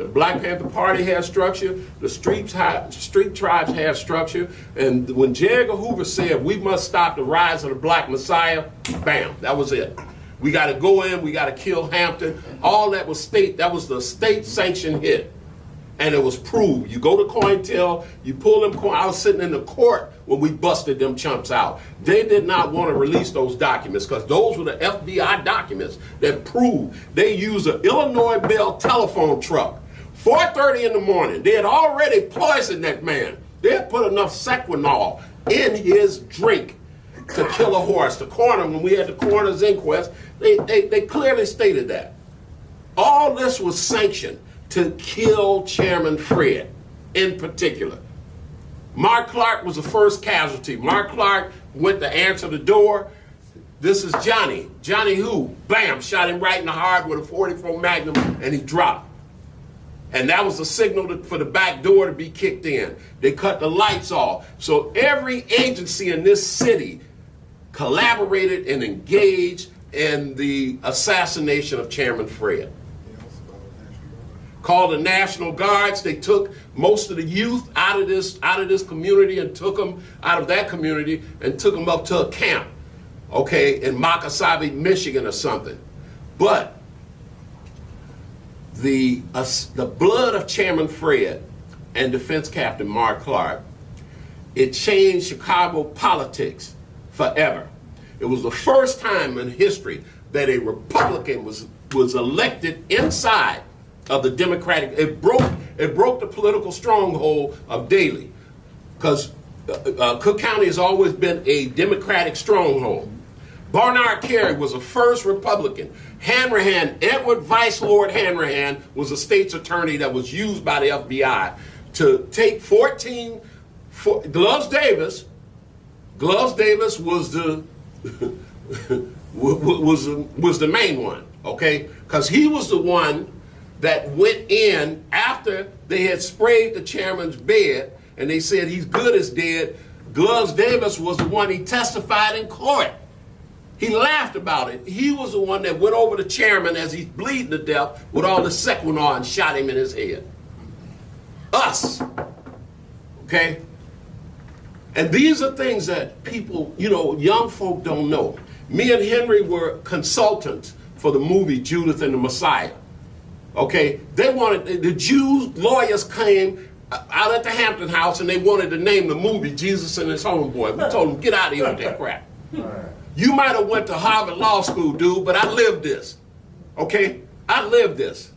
The Black Panther Party has structure. The street tribes have structure. And when J. Edgar Hoover said, we must stop the rise of the Black Messiah, bam, that was it. We got to go in, we got to kill Hampton. All that was that was the state-sanctioned hit. And it was proved. You go to COINTEL, you pull them, I was sitting in the court when we busted them chumps out. They did not want to release those documents because those were the FBI documents that proved they used an Illinois Bell telephone truck. 4:30 in the morning, they had already poisoned that man. They had put enough Sequinol in his drink to kill a horse. The coroner, when we had the coroner's inquest, they clearly stated that. All this was sanctioned to kill Chairman Fred in particular. Mark Clark was the first casualty. Mark Clark went to answer the door. This is Johnny. Johnny who? Bam, shot him right in the heart with a 44 Magnum and he dropped. And that was the signal for the back door to be kicked in. They cut the lights off. So every agency in this city collaborated and engaged in the assassination of Chairman Fred. Called the National Guards. They took most of the youth out of this community and took them out of that community and took them up to a camp, okay, in Makasabi, Michigan or something. But the blood of Chairman Fred and Defense Captain Mark Clark, it changed Chicago politics forever. It was the first time in history that a Republican was elected inside of the Democratic. It broke the political stronghold of Daley, because Cook County has always been a Democratic stronghold. Barnard Carey was the first Republican. Hanrahan, Edward Vice Lord Hanrahan, was a state's attorney that was used by the FBI to take 14. Gloves Davis was the was the main one, okay? Because he was the one that went in after they had sprayed the chairman's bed and they said he's good as dead. Gloves Davis was the one, he testified in court. He laughed about it. He was the one that went over the chairman as he's bleeding to death with all the Sequinol and shot him in his head. Us. Okay? And these are things that people, young folk don't know. Me and Henry were consultants for the movie Judith and the Messiah. Okay? They wanted, the Jews lawyers came out at the Hampton house and they wanted to name the movie Jesus and His Homeboy. We told them, get out of here with that crap. You might have went to Harvard Law School, dude, but I lived this. Okay? I lived this.